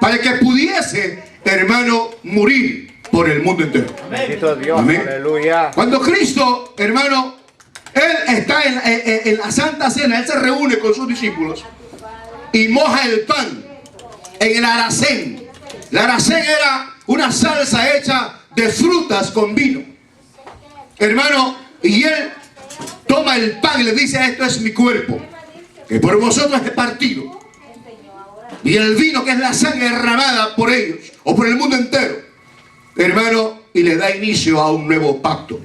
para que pudiese, hermano, morir por el mundo entero. Bendito Dios. Amén. Aleluya. Cuando Cristo, hermano, Él está en la Santa Cena, Él se reúne con sus discípulos y moja el pan en el aracén. La aracén era una salsa hecha de frutas con vino. Hermano, y Él toma el pan y le dice: esto es mi cuerpo, que por vosotros es partido. Y el vino, que es la sangre derramada por ellos, o por el mundo entero, hermano, y le da inicio a un nuevo pacto.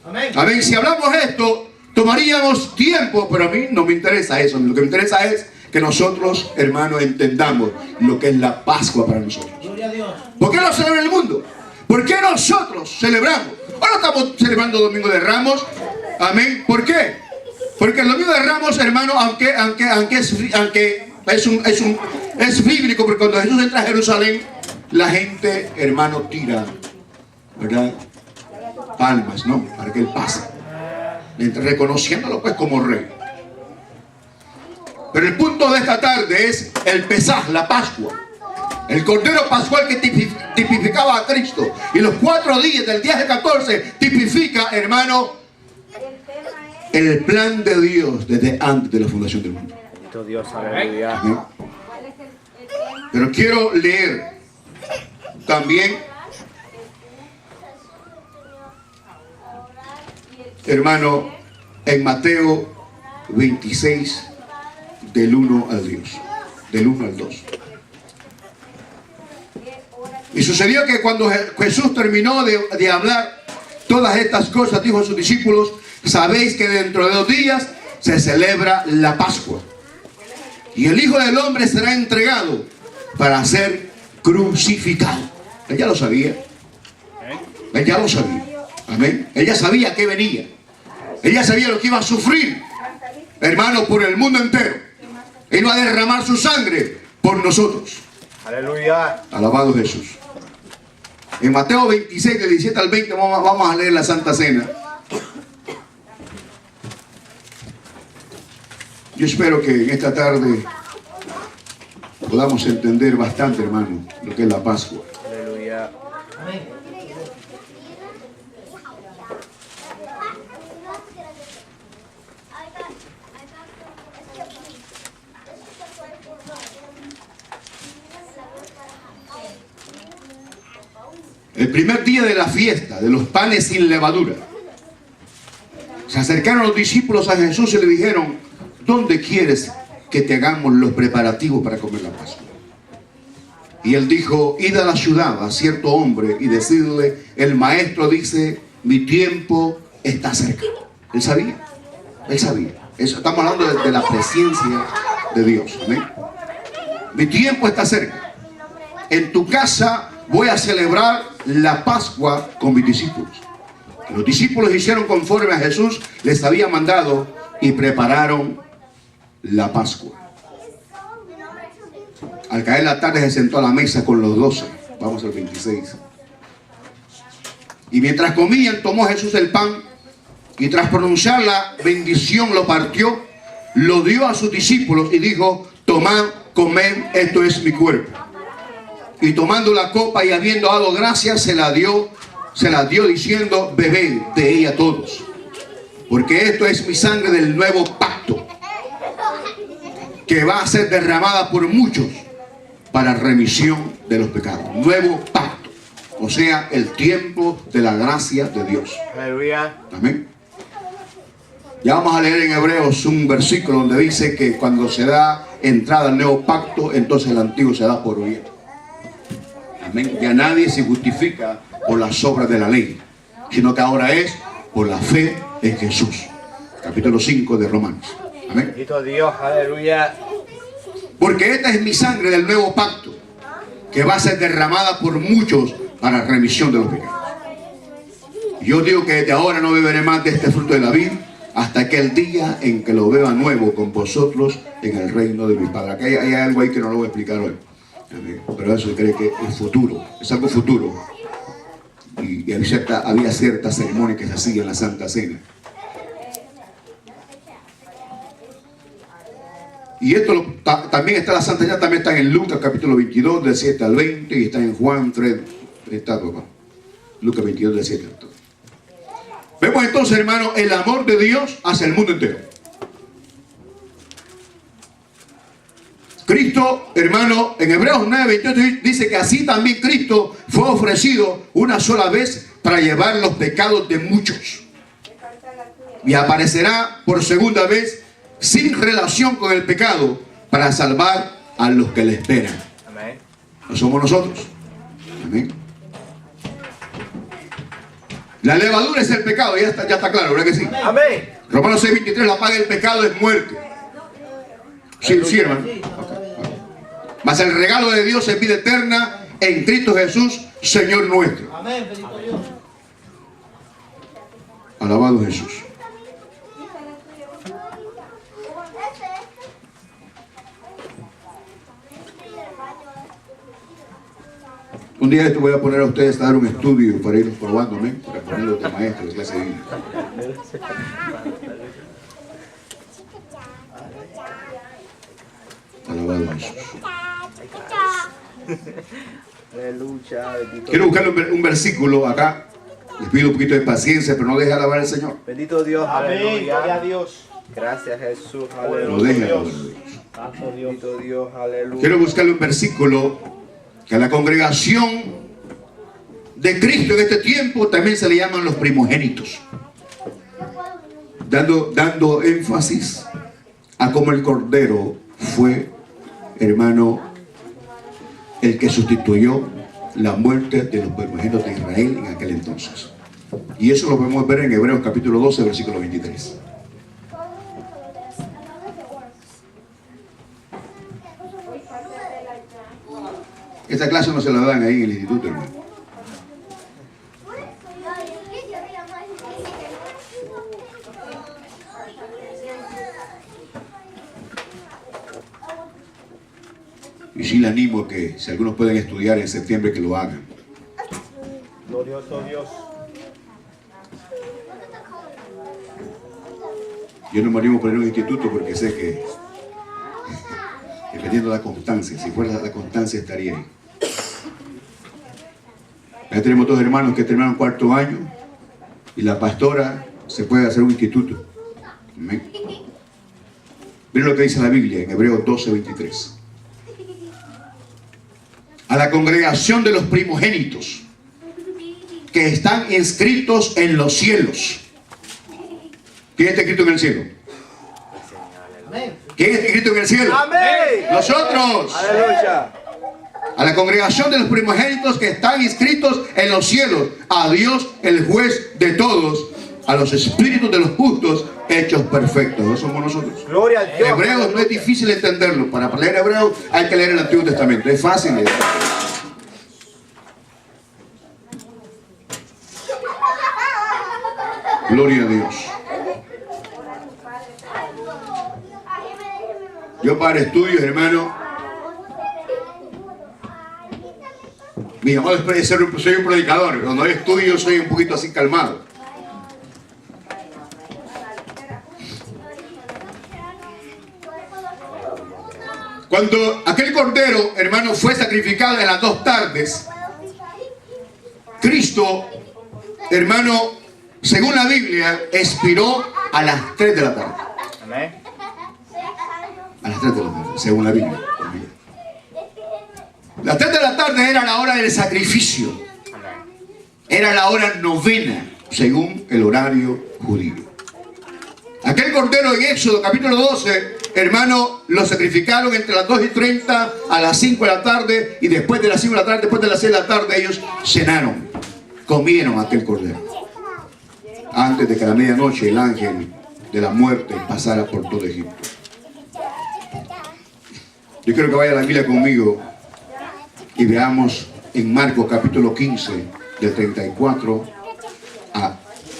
Amén. Amén. Si hablamos esto, tomaríamos tiempo, pero a mí no me interesa eso. Lo que me interesa es que nosotros, hermanos, entendamos lo que es la Pascua para nosotros. Gloria a Dios. ¿Por qué lo celebra el mundo? ¿Por qué nosotros celebramos? Ahora estamos celebrando Domingo de Ramos. Amén. ¿Por qué? Porque el Domingo de Ramos, hermano, aunque es bíblico, porque cuando Jesús entra a Jerusalén, la gente, hermano, tira, ¿verdad?, palmas, ¿no?, para que Él pase, reconociéndolo pues como rey. Pero el punto de esta tarde es el Pesaj, la Pascua, el Cordero Pascual que tipificaba a Cristo. Y los 4 días del día de 14 tipifica, hermano, el plan de Dios desde antes de la fundación del mundo. Bendito Dios. Aleluya. Amén. Pero quiero leer también, hermano, en Mateo 26, del 1 al 2. Y sucedió que cuando Jesús terminó de hablar todas estas cosas, dijo a sus discípulos: sabéis que dentro de 2 días se celebra la Pascua, y el Hijo del Hombre será entregado para ser crucificado. Él ya lo sabía. Él ya lo sabía. Amén. Ella sabía que venía. Ella sabía lo que iba a sufrir, hermano, por el mundo entero. Él iba a derramar su sangre por nosotros. Aleluya. Alabado Jesús. En Mateo 26, del 17 al 20, vamos a leer la Santa Cena. Yo espero que en esta tarde podamos entender bastante, hermano, lo que es la Pascua. Aleluya. Amén. El primer día de la fiesta de los panes sin levadura, se acercaron los discípulos a Jesús y le dijeron: ¿dónde quieres que te hagamos los preparativos para comer la Pascua? Y él dijo: id a la ciudad a cierto hombre y decidle: el maestro dice, mi tiempo está cerca. Él sabía. Eso, estamos hablando de la presencia de Dios. ¿Amén? Mi tiempo está cerca. En tu casa voy a celebrar la Pascua con mis discípulos. Los discípulos hicieron conforme a Jesús les había mandado y prepararon la Pascua. Al caer la tarde se sentó a la mesa con los 12. Vamos al 26. Y mientras comían, tomó Jesús el pan y tras pronunciar la bendición lo partió, lo dio a sus discípulos y dijo: tomad, comed, esto es mi cuerpo. Y tomando la copa y habiendo dado gracias, se la dio diciendo: bebed de ella todos, porque esto es mi sangre del nuevo pacto, que va a ser derramada por muchos para remisión de los pecados. Nuevo pacto, o sea, el tiempo de la gracia de Dios. Aleluya. Amén. Ya vamos a leer en Hebreos un versículo donde dice que cuando se da entrada al nuevo pacto, entonces el antiguo se da por bien. Amén. Ya nadie se justifica por las obras de la ley, sino que ahora es por la fe en Jesús. Capítulo 5 de Romanos. Amén. Bendito Dios. Aleluya. Porque esta es mi sangre del nuevo pacto, que va a ser derramada por muchos para remisión de los pecados. Yo digo que desde ahora no beberé más de este fruto de la vid hasta aquel día en que lo beba nuevo con vosotros en el reino de mi Padre. Aquí hay algo ahí que no lo voy a explicar hoy. Pero eso cree que es futuro, es algo futuro. Y había cierta ceremonia que se hacía en la Santa Cena. Y esto también está, la Santa Cena también está en Lucas capítulo 22 del 7 al 20 y está en Juan 3. Está, papá. Lucas 22, del 7 al 12. Vemos entonces, hermano, el amor de Dios hacia el mundo entero. Cristo, hermano, en Hebreos 9:28 dice que así también Cristo fue ofrecido una sola vez para llevar los pecados de muchos. Y aparecerá por segunda vez sin relación con el pecado para salvar a los que le esperan. Amén. No somos nosotros. Amén. La levadura es el pecado, ya está claro, ¿verdad que sí? Amén. Romanos 6:23, la paga del pecado es muerte. Sí, sí, hermano. Mas el regalo de Dios es vida eterna en Cristo Jesús, Señor nuestro. Amén, bendito Dios. Alabado Jesús. Un día esto voy a poner a ustedes a dar un estudio para ir probándome, para ponerlos de maestro de clase bíblica. Alabado Jesús. Aleluya. Bendito Quiero buscar un versículo acá. Les pido un poquito de paciencia, pero no deje de alabar al Señor. Bendito Dios. Amén. Aleluya. Gloria a Dios. Gracias, Jesús. No Aleluya. deje de alabar a Dios. Santo Dios. Bendito Dios. Aleluya. Quiero buscarle un versículo que a la congregación de Cristo en este tiempo también se le llaman los primogénitos. Dando énfasis a cómo el Cordero fue, hermano, el que sustituyó la muerte de los primogénitos de Israel en aquel entonces. Y eso lo podemos ver en Hebreos capítulo 12, versículo 23. Esta clase no se la dan ahí en el instituto, hermano. Y sí le animo a que, si algunos pueden estudiar en septiembre, que lo hagan. Glorioso Dios. Yo no me animo a poner un instituto porque sé que, dependiendo de la constancia, si fuera la constancia estaría ahí. Ya tenemos dos hermanos que terminaron cuarto año y la pastora se puede hacer un instituto. Amén. Miren lo que dice la Biblia en Hebreos 12:23. A la congregación de los primogénitos que están inscritos en los cielos. ¿Quién está escrito en el cielo? Amén. ¿Quién está escrito en el cielo? Amén. Nosotros. Aleluya. A la congregación de los primogénitos que están inscritos en los cielos. A Dios, el juez de todos. A los espíritus de los justos hechos perfectos. ¿No somos nosotros? Gloria a Dios. Hebreos no es difícil entenderlo. Para leer Hebreos hay que leer el Antiguo Testamento. Es fácil leer. Gloria a Dios. Yo para estudios, hermano, mi llamado es soy un predicador. Cuando hay estudios soy un poquito así calmado. Cuando aquel cordero, hermano, fue sacrificado en las 2 tardes, Cristo, hermano, según la Biblia, expiró a las 3 de la tarde. Amén. A las 3 de la tarde, según la Biblia. Las 3 de la tarde era la hora del sacrificio. Era la hora novena, según el horario judío. Aquel cordero en Éxodo capítulo 12, hermano, lo sacrificaron entre las 2:30 a las 5 de la tarde. Y después de las 5 de la tarde, después de las 6 de la tarde, ellos cenaron, comieron aquel cordero. Antes de que a la medianoche el ángel de la muerte pasara por todo Egipto. Yo quiero que vaya a la Biblia conmigo y veamos en Marcos capítulo 15, del 34 a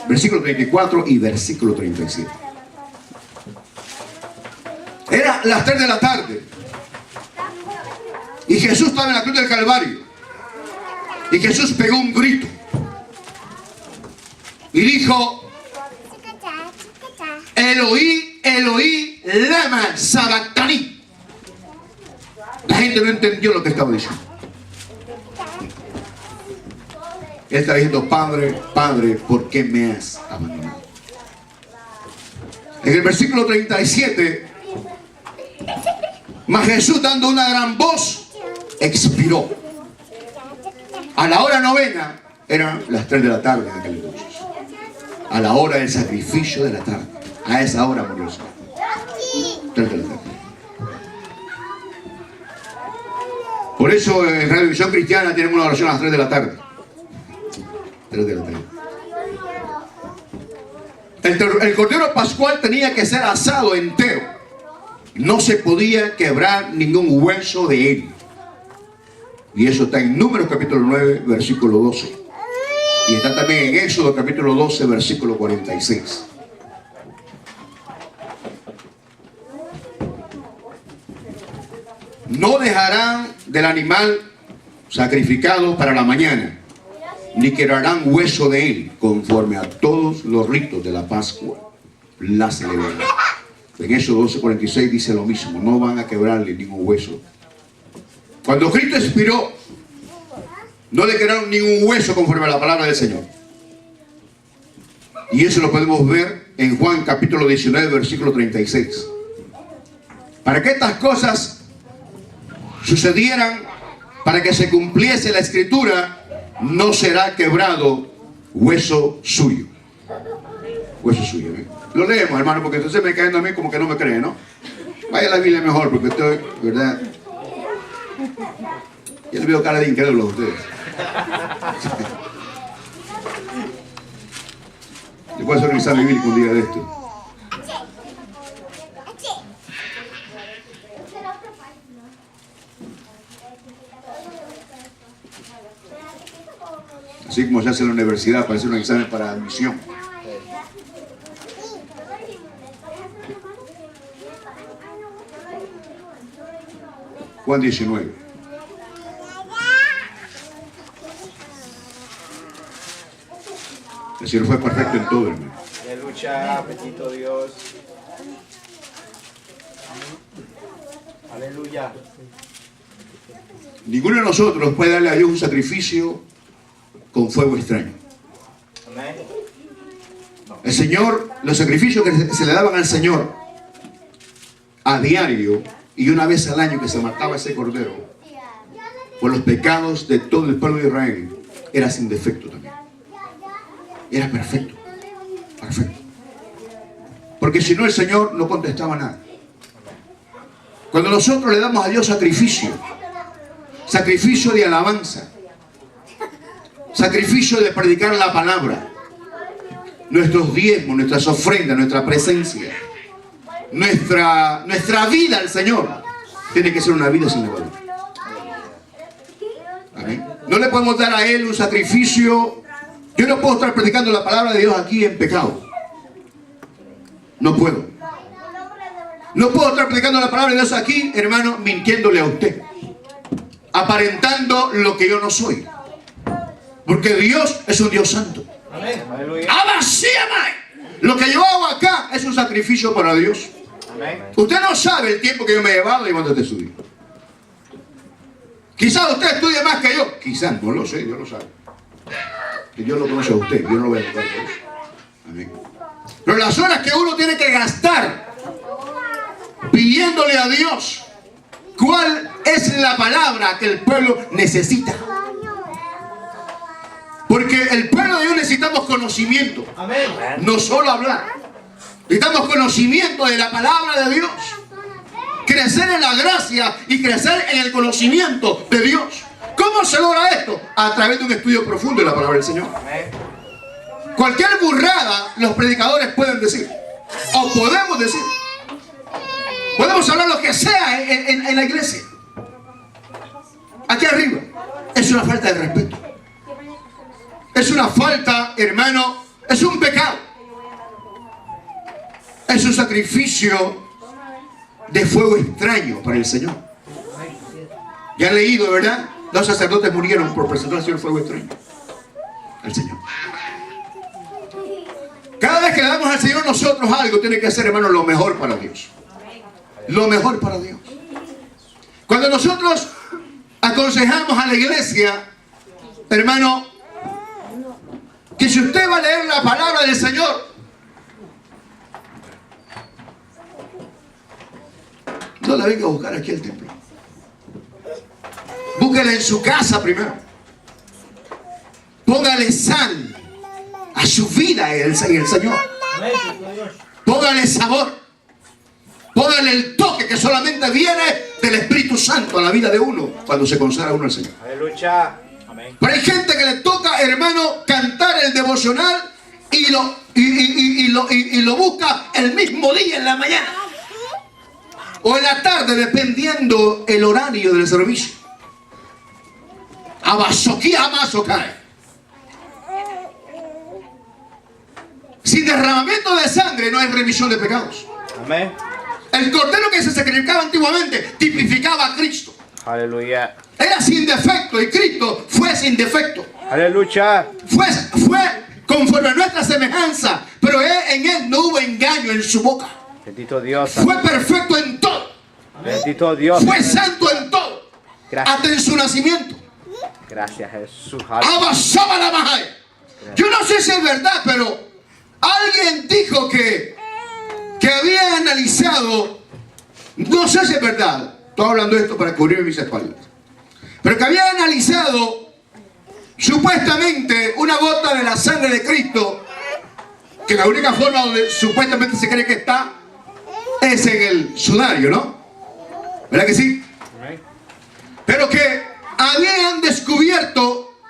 versículo 34 y versículo 37. Era las 3 de la tarde y Jesús estaba en la cruz del Calvario y Jesús pegó un grito y dijo: Eloí, Eloí, lama sabactani. La gente no entendió lo que estaba diciendo. Él está diciendo, Padre, Padre, ¿por qué me has abandonado? En el versículo 37, mas Jesús, dando una gran voz, expiró. A la hora novena, eran las 3 de la tarde en aquel entonces. A la hora del sacrificio de la tarde. A esa hora murió el Señor. 3 de la tarde. Por eso en Radio Visión Cristiana tenemos una oración a las 3 de la tarde. 3 de la tarde. El cordero pascual tenía que ser asado entero. No se podía quebrar ningún hueso de él. Y eso está en Números capítulo 9, versículo 12. Y está también en Éxodo capítulo 12, versículo 46. No dejarán del animal sacrificado para la mañana, ni quebrarán hueso de él, conforme a todos los ritos de la Pascua. La celebrarán. En Éxodo 12:46 dice lo mismo, no van a quebrarle ningún hueso. Cuando Cristo expiró, no le quedaron ningún hueso conforme a la palabra del Señor. Y eso lo podemos ver en Juan capítulo 19, versículo 36. Para que estas cosas sucedieran, para que se cumpliese la escritura, no será quebrado hueso suyo. Hueso suyo, ¿eh? Lo leemos, hermano, porque entonces me caen a mí como que no me creen, ¿no? Vaya a la Biblia mejor, porque estoy, ¿verdad? Yo le veo cara de incrédulo a ustedes. Yo puedo hacer un examen bíblico un día de esto. Así como se hace en la universidad para hacer un examen para admisión. Juan 19. El Señor fue perfecto en todo, hermano. Aleluya, bendito Dios. Aleluya. Ninguno de nosotros puede darle a Dios un sacrificio con fuego extraño. Amén. El Señor, los sacrificios que se le daban al Señor a diario y una vez al año que se mataba ese cordero por los pecados de todo el pueblo de Israel, era sin defecto también. Era perfecto. Perfecto. Porque si no, el Señor no contestaba nada. Cuando nosotros le damos a Dios sacrificio, sacrificio de alabanza, sacrificio de predicar la palabra, nuestros diezmos, nuestras ofrendas, nuestra presencia, nuestra vida al Señor, tiene que ser una vida sin levadura. Amén. No le podemos dar a Él un sacrificio. Yo no puedo estar predicando la palabra de Dios aquí en pecado. No puedo. No puedo estar predicando la palabra de Dios aquí, hermano, mintiéndole a usted, aparentando lo que yo no soy. Porque Dios es un Dios santo. Amén. Aleluya. Lo que yo hago acá es un sacrificio para Dios. Amén. Usted no sabe el tiempo que yo me he llevado llevando este estudio. Quizás usted estudie más que yo. Quizás, no lo sé, Dios lo sabe. Que Dios lo conoce a usted, yo no lo voy a tocar por eso. Amén. Pero las horas que uno tiene que gastar pidiéndole a Dios cuál es la palabra que el pueblo necesita. Porque el pueblo de Dios necesitamos conocimiento. Amén. No solo hablar. Necesitamos conocimiento de la palabra de Dios. Crecer en la gracia y crecer en el conocimiento de Dios. ¿Cómo se logra esto? A través de un estudio profundo de la palabra del Señor. Amén. Cualquier burrada los predicadores pueden decir. O podemos decir. Podemos hablar lo que sea en la iglesia. Aquí arriba. Es una falta de respeto. Es una falta, hermano. Es un pecado. Es un sacrificio de fuego extraño para el Señor. Ya han leído, ¿verdad? Los sacerdotes murieron por presentar al Señor fuego extraño. Al Señor. Cada vez que le damos al Señor nosotros algo, tiene que ser, hermano, lo mejor para Dios. Lo mejor para Dios. Cuando nosotros aconsejamos a la iglesia, hermano, a leer la palabra del Señor. No la venga a buscar aquí al templo. Búsquela en su casa primero. Póngale sal a su vida en el Señor. Póngale sabor. Póngale el toque que solamente viene del Espíritu Santo a la vida de uno cuando se consagra uno al Señor. Aleluya. Amén. Pero hay gente que le toca, hermano, cantar el devocional y lo busca el mismo día en la mañana o en la tarde, dependiendo el horario del servicio. Abasoquí, amasocae. Sin derramamiento de sangre no hay remisión de pecados. Amén. El cordero que se sacrificaba antiguamente tipificaba a Cristo. Aleluya. Era sin defecto y Cristo fue sin defecto. Aleluya. Fue conforme a nuestra semejanza, pero en él no hubo engaño en su boca. Bendito Dios. Fue perfecto en todo. Bendito Dios. Fue santo en todo. Gracias. Hasta en su nacimiento. Gracias, Jesús. Abasaba la majaya. Yo no sé si es verdad, pero alguien dijo que había analizado, no sé si es verdad, estoy hablando de esto para cubrir mis espaldas, pero que había analizado supuestamente una gota de la sangre de Cristo, que la única forma donde supuestamente se cree que está es en el sudario, ¿no? ¿Verdad que sí? Pero que habían descubierto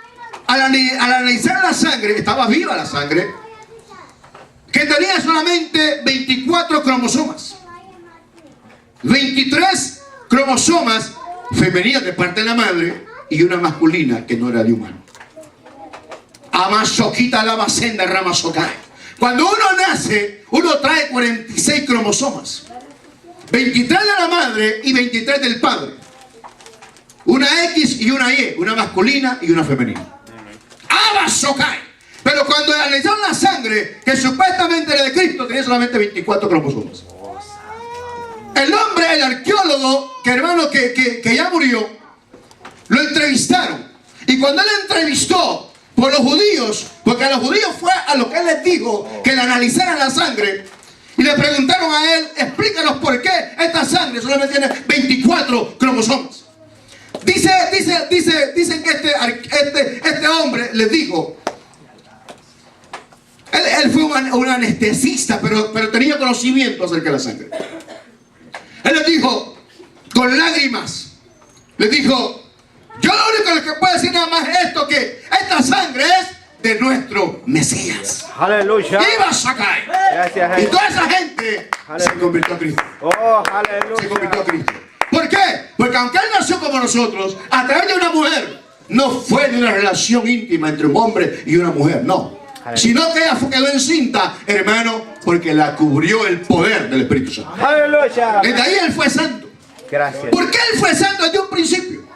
al analizar la sangre, estaba viva la sangre, que tenía solamente 24 cromosomas. 23 cromosomas femeninas de parte de la madre y una masculina que no era de humano. Amasoquita lava senda ramasocae. Cuando uno nace, uno trae 46 cromosomas. 23 de la madre y 23 del padre. Una X y una Y, una masculina y una femenina. Amasocae. Pero cuando analizaron la sangre, que supuestamente era de Cristo, tenía solamente 24 cromosomas. El hombre, el arqueólogo, que hermano que ya murió, lo entrevistaron. Y cuando él entrevistó por los judíos, porque a los judíos fue a lo que él les dijo, que le analizaran la sangre, y le preguntaron a él, explícanos por qué esta sangre solamente tiene 24 cromosomas. Dicen que este hombre les dijo, él fue un anestesista, pero tenía conocimiento acerca de la sangre. Él les dijo, con lágrimas, les dijo, yo lo único que puedo decir nada más es esto, que esta sangre es de nuestro Mesías. Aleluya. ¡Iba a sacar! Gracias, Y Jesús. toda esa gente se convirtió a Cristo. Oh, aleluya. Se convirtió a Cristo. ¿Por qué? Porque aunque él nació como nosotros, a través de una mujer, no fue de una relación íntima entre un hombre y una mujer, no. Sino que ella quedó encinta, hermano, porque la cubrió el poder del Espíritu Santo. Aleluya. Desde ahí él fue santo. Gracias. ¿Por qué él fue santo desde un principio?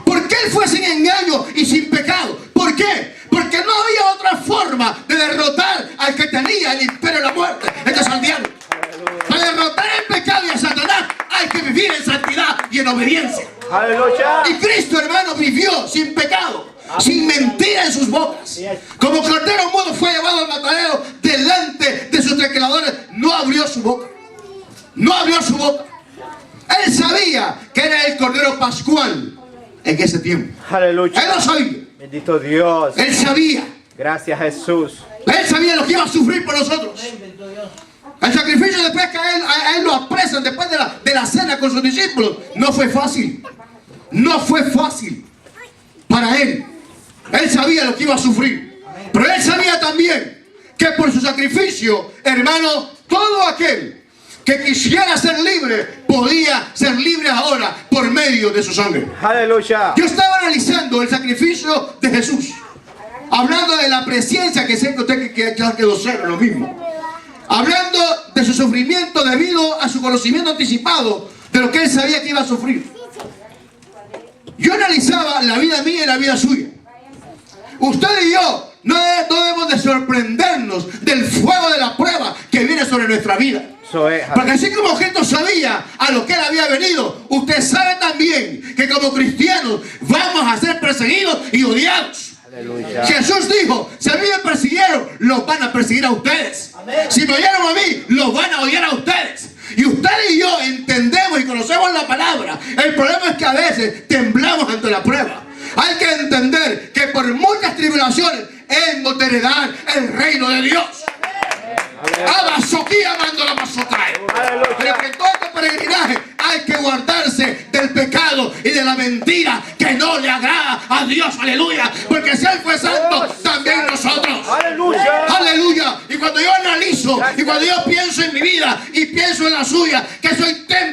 ¿Por qué él fue sin engaño y sin pecado? ¿Por qué? Porque no había otra forma de derrotar al que tenía el imperio de la muerte, el de Santiago. Para derrotar el pecado y a Satanás hay que vivir en santidad y en obediencia. Aleluya. Y Cristo, hermano, vivió sin pecado, sin mentira en sus bocas. Como cordero mudo fue llevado al matadero delante de sus trasquiladores. No abrió su boca. No abrió su boca. Él sabía que era el cordero pascual en ese tiempo. Aleluya. Él lo sabía. Bendito Dios. Él sabía. Gracias, Jesús. Él sabía lo que iba a sufrir por nosotros. El sacrificio después que a él lo apresan después de la cena con sus discípulos, no fue fácil. No fue fácil para él. Él sabía lo que iba a sufrir. Pero él sabía también que por su sacrificio, hermano, todo aquel que quisiera ser libre, podía ser libre ahora por medio de su sangre. Aleluya. Yo estaba analizando el sacrificio de Jesús, hablando de la presencia, que sé que usted que quedó cerca, lo mismo. Hablando de su sufrimiento debido a su conocimiento anticipado de lo que él sabía que iba a sufrir. Yo analizaba la vida mía y la vida suya. Usted y yo no debemos de sorprendernos del fuego de la prueba que viene sobre nuestra vida. Eso es. Porque así como Cristo sabía a lo que él había venido, usted sabe también que como cristianos vamos a ser perseguidos y odiados. Aleluya. Jesús dijo, si a mí me persiguieron, los van a perseguir a ustedes. Amén. Si me oyeron a mí, los van a oír a ustedes. Y ustedes y yo entendemos y conocemos la palabra. El problema es que a veces temblamos ante la prueba. Hay que entender que por muchas tribulaciones hemos de heredar el reino de Dios. Pero que en todo este peregrinaje hay que guardarse del pecado y de la mentira que no le agrada a Dios. Aleluya. Porque si Él fue santo, también nosotros. Aleluya. Aleluya. Y cuando yo analizo y cuando yo pienso en mi vida y pienso en la suya, que soy templo